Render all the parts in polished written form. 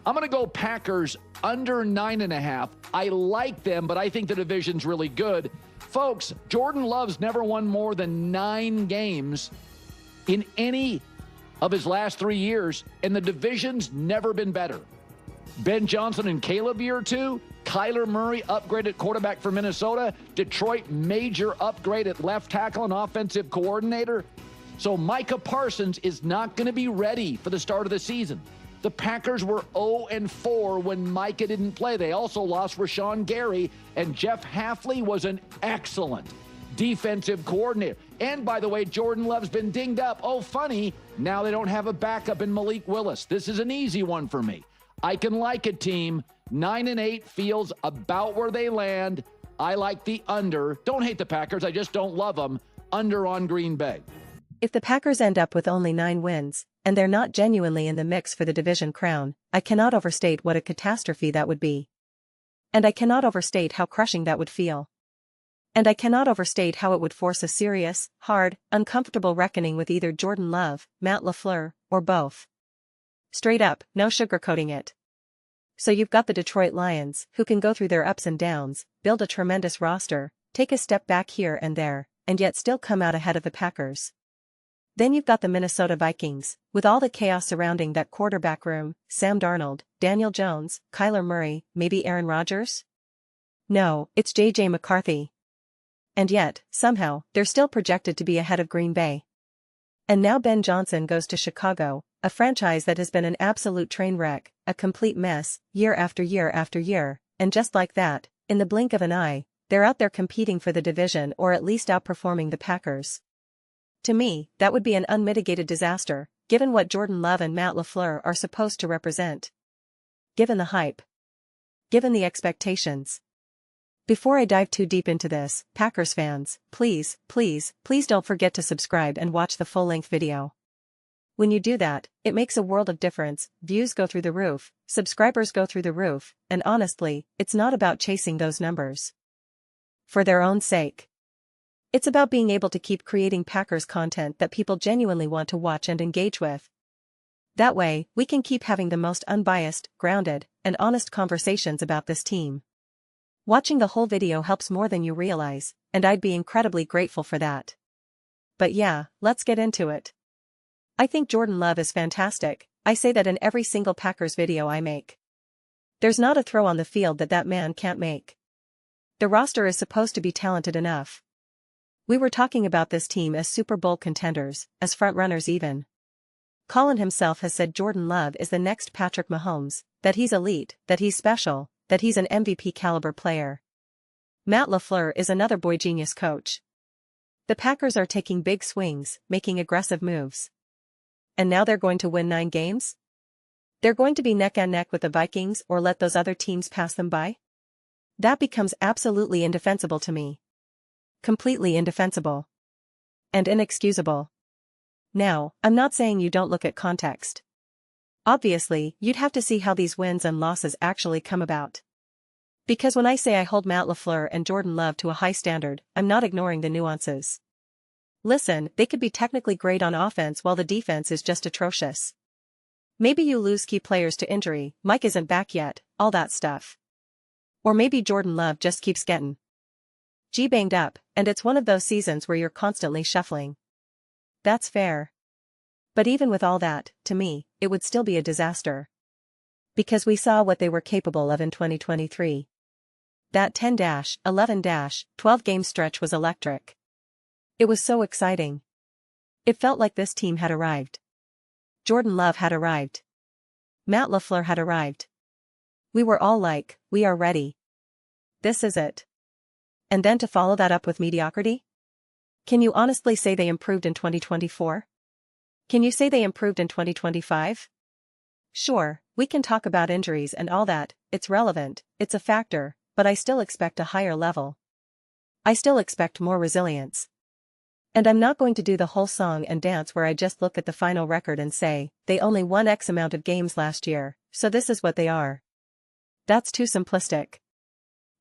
I'm going to go Packers under 9.5. I like them, but I think the division's really good. Folks, Jordan Love's never won more than 9 games in any of his last 3 years, and the division's never been better. Ben Johnson and Caleb year 2. Kyler Murray upgrade at quarterback for Minnesota. Detroit major upgrade at left tackle and offensive coordinator. So Micah Parsons is not going to be ready for the start of the season. The Packers were 0-4 when Micah didn't play. They also lost Rashawn Gary, and Jeff Hafley was an excellent defensive coordinator. And by the way, Jordan Love's been dinged up. Oh, funny, now they don't have a backup in Malik Willis. This is an easy one for me. I can like a team. 9-8 feels about where they land. I like the under. Don't hate the Packers. I just don't love them. Under on Green Bay. If the Packers end up with only 9 wins, and they're not genuinely in the mix for the division crown, I cannot overstate what a catastrophe that would be. And I cannot overstate how crushing that would feel. And I cannot overstate how it would force a serious, hard, uncomfortable reckoning with either Jordan Love, Matt LaFleur, or both. Straight up, no sugarcoating it. So you've got the Detroit Lions, who can go through their ups and downs, build a tremendous roster, take a step back here and there, and yet still come out ahead of the Packers. Then you've got the Minnesota Vikings, with all the chaos surrounding that quarterback room, Sam Darnold, Daniel Jones, Kyler Murray, maybe Aaron Rodgers? No, it's J.J. McCarthy. And yet, somehow, they're still projected to be ahead of Green Bay. And now Ben Johnson goes to Chicago, a franchise that has been an absolute train wreck, a complete mess, year after year after year, and just like that, in the blink of an eye, they're out there competing for the division or at least outperforming the Packers. To me, that would be an unmitigated disaster, given what Jordan Love and Matt LaFleur are supposed to represent. Given the hype. Given the expectations. Before I dive too deep into this, Packers fans, please, please, please don't forget to subscribe and watch the full-length video. When you do that, it makes a world of difference, views go through the roof, subscribers go through the roof, and honestly, it's not about chasing those numbers. For their own sake. It's about being able to keep creating Packers content that people genuinely want to watch and engage with. That way, we can keep having the most unbiased, grounded, and honest conversations about this team. Watching the whole video helps more than you realize, and I'd be incredibly grateful for that. But yeah, let's get into it. I think Jordan Love is fantastic. I say that in every single Packers video I make. There's not a throw on the field that man can't make. The roster is supposed to be talented enough. We were talking about this team as Super Bowl contenders, as frontrunners even. Colin himself has said Jordan Love is the next Patrick Mahomes, that he's elite, that he's special, that he's an MVP caliber player. Matt LaFleur is another boy genius coach. The Packers are taking big swings, making aggressive moves. And now they're going to win 9 games? They're going to be neck and neck with the Vikings or let those other teams pass them by? That becomes absolutely indefensible to me. Completely indefensible. And inexcusable. Now, I'm not saying you don't look at context. Obviously, you'd have to see how these wins and losses actually come about. Because when I say I hold Matt LaFleur and Jordan Love to a high standard, I'm not ignoring the nuances. Listen, they could be technically great on offense while the defense is just atrocious. Maybe you lose key players to injury, Mike isn't back yet, all that stuff. Or maybe Jordan Love just keeps getting banged up, and it's one of those seasons where you're constantly shuffling. That's fair. But even with all that, to me, it would still be a disaster. Because we saw what they were capable of in 2023. That 10-11-12 game stretch was electric. It was so exciting. It felt like this team had arrived. Jordan Love had arrived. Matt LaFleur had arrived. We were all like, we are ready. This is it. And then to follow that up with mediocrity? Can you honestly say they improved in 2024? Can you say they improved in 2025? Sure, we can talk about injuries and all that, it's relevant, it's a factor, but I still expect a higher level. I still expect more resilience. And I'm not going to do the whole song and dance where I just look at the final record and say, they only won X amount of games last year, so this is what they are. That's too simplistic.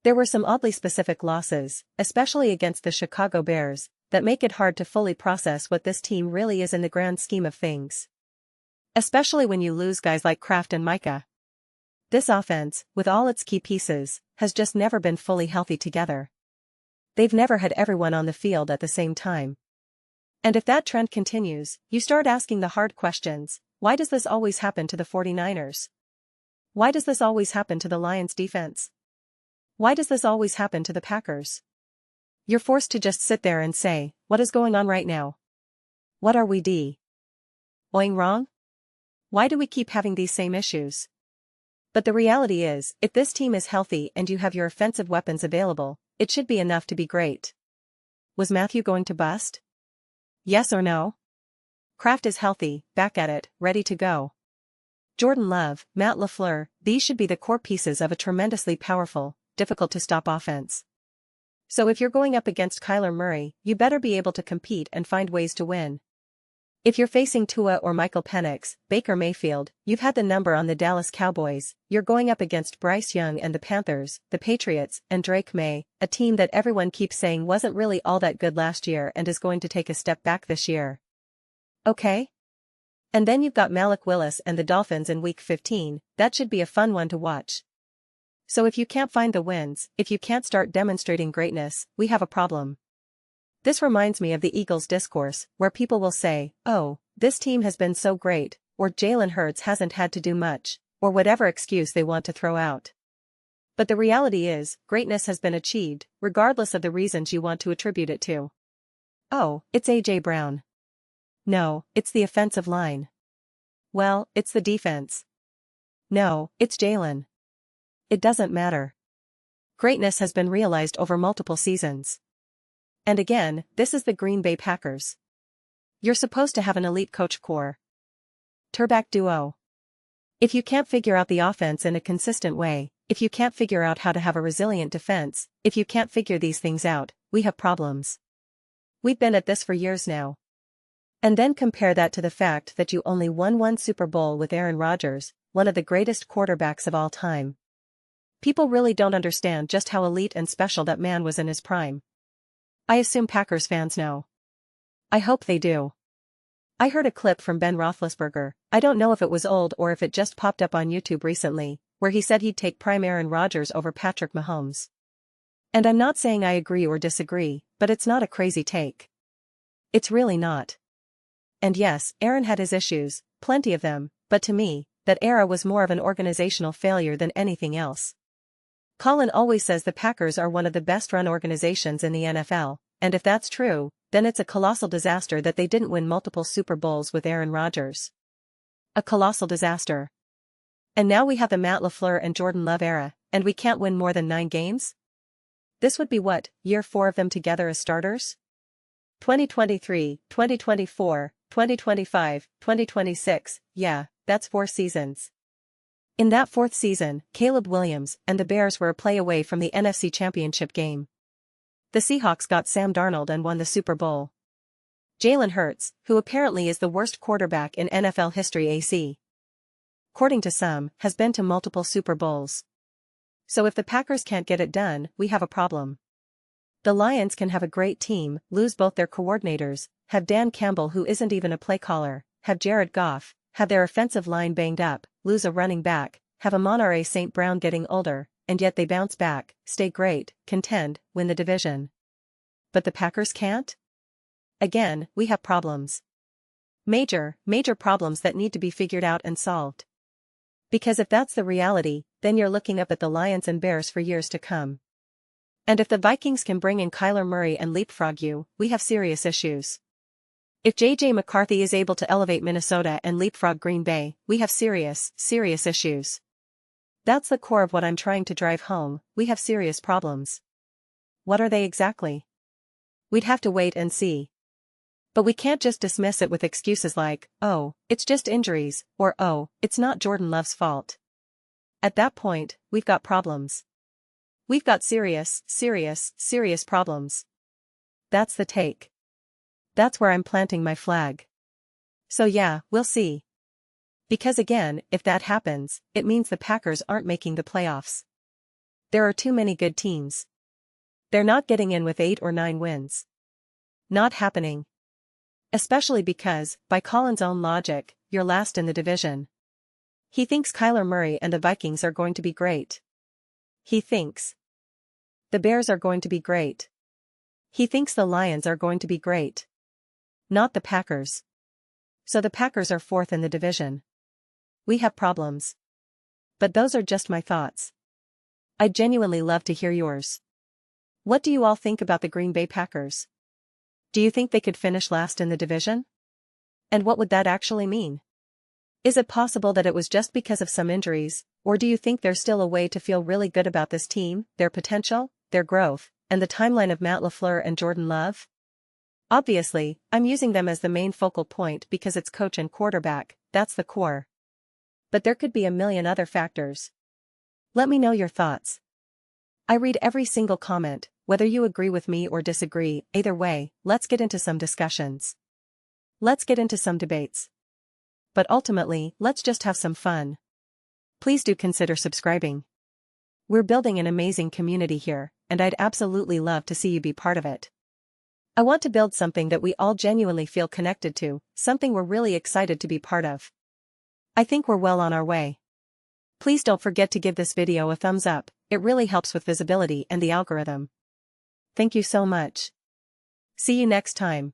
There were some oddly specific losses, especially against the Chicago Bears, that make it hard to fully process what this team really is in the grand scheme of things. Especially when you lose guys like Kraft and Micah. This offense, with all its key pieces, has just never been fully healthy together. They've never had everyone on the field at the same time. And if that trend continues, you start asking the hard questions. Why does this always happen to the 49ers? Why does this always happen to the Lions defense? Why does this always happen to the Packers? You're forced to just sit there and say, what is going on right now? What are we doing wrong? Why do we keep having these same issues? But the reality is, if this team is healthy and you have your offensive weapons available, it should be enough to be great. Was Matthew going to bust? Yes or no? Kraft is healthy, back at it, ready to go. Jordan Love, Matt LaFleur, these should be the core pieces of a tremendously powerful, difficult-to-stop offense. So if you're going up against Kyler Murray, you better be able to compete and find ways to win. If you're facing Tua or Michael Penix, Baker Mayfield, you've had the number on the Dallas Cowboys, you're going up against Bryce Young and the Panthers, the Patriots, and Drake May, a team that everyone keeps saying wasn't really all that good last year and is going to take a step back this year. Okay? And then you've got Malik Willis and the Dolphins in Week 15, that should be a fun one to watch. So if you can't find the wins, if you can't start demonstrating greatness, we have a problem. This reminds me of the Eagles discourse, where people will say, oh, this team has been so great, or Jalen Hurts hasn't had to do much, or whatever excuse they want to throw out. But the reality is, greatness has been achieved, regardless of the reasons you want to attribute it to. Oh, it's A.J. Brown. No, it's the offensive line. Well, it's the defense. No, it's Jalen. It doesn't matter. Greatness has been realized over multiple seasons. And again, this is the Green Bay Packers. You're supposed to have an elite coach core. Quarterback duo. If you can't figure out the offense in a consistent way, if you can't figure out how to have a resilient defense, if you can't figure these things out, we have problems. We've been at this for years now. And then compare that to the fact that you only won one Super Bowl with Aaron Rodgers, one of the greatest quarterbacks of all time. People really don't understand just how elite and special that man was in his prime. I assume Packers fans know. I hope they do. I heard a clip from Ben Roethlisberger, I don't know if it was old or if it just popped up on YouTube recently, where he said he'd take prime Aaron Rodgers over Patrick Mahomes. And I'm not saying I agree or disagree, but it's not a crazy take. It's really not. And yes, Aaron had his issues, plenty of them, but to me, that era was more of an organizational failure than anything else. Colin always says the Packers are one of the best-run organizations in the NFL, and if that's true, then it's a colossal disaster that they didn't win multiple Super Bowls with Aaron Rodgers. A colossal disaster. And now we have the Matt LaFleur and Jordan Love era, and we can't win more than 9 games? This would be what, year 4 of them together as starters? 2023, 2024, 2025, 2026, yeah, that's 4 seasons. In that 4th season, Caleb Williams and the Bears were a play away from the NFC Championship game. The Seahawks got Sam Darnold and won the Super Bowl. Jalen Hurts, who apparently is the worst quarterback in NFL history according to some, has been to multiple Super Bowls. So if the Packers can't get it done, we have a problem. The Lions can have a great team, lose both their coordinators, have Dan Campbell who isn't even a play caller, have Jared Goff, have their offensive line banged up, lose a running back, have Amon-Ra St. Brown getting older, and yet they bounce back, stay great, contend, win the division. But the Packers can't? Again, we have problems. Major problems that need to be figured out and solved. Because if that's the reality, then you're looking up at the Lions and Bears for years to come. And if the Vikings can bring in Kyler Murray and leapfrog you, we have serious issues. If J.J. McCarthy is able to elevate Minnesota and leapfrog Green Bay, we have serious issues. That's the core of what I'm trying to drive home, we have serious problems. What are they exactly? We'd have to wait and see. But we can't just dismiss it with excuses like, oh, it's just injuries, or oh, it's not Jordan Love's fault. At that point, we've got problems. We've got serious problems. That's the take. That's where I'm planting my flag. So yeah, we'll see. Because again, if that happens, it means the Packers aren't making the playoffs. There are too many good teams. They're not getting in with 8 or 9 wins. Not happening. Especially because, by Colin's own logic, you're last in the division. He thinks Kyler Murray and the Vikings are going to be great. He thinks the Bears are going to be great. He thinks the Lions are going to be great. Not the Packers. So the Packers are fourth in the division. We have problems. But those are just my thoughts. I'd genuinely love to hear yours. What do you all think about the Green Bay Packers? Do you think they could finish last in the division? And what would that actually mean? Is it possible that it was just because of some injuries, or do you think there's still a way to feel really good about this team, their potential, their growth, and the timeline of Matt LaFleur and Jordan Love? Obviously, I'm using them as the main focal point because it's coach and quarterback, that's the core. But there could be a million other factors. Let me know your thoughts. I read every single comment, whether you agree with me or disagree. Either way, let's get into some discussions. Let's get into some debates. But ultimately, let's just have some fun. Please do consider subscribing. We're building an amazing community here, and I'd absolutely love to see you be part of it. I want to build something that we all genuinely feel connected to, something we're really excited to be part of. I think we're well on our way. Please don't forget to give this video a thumbs up, it really helps with visibility and the algorithm. Thank you so much. See you next time.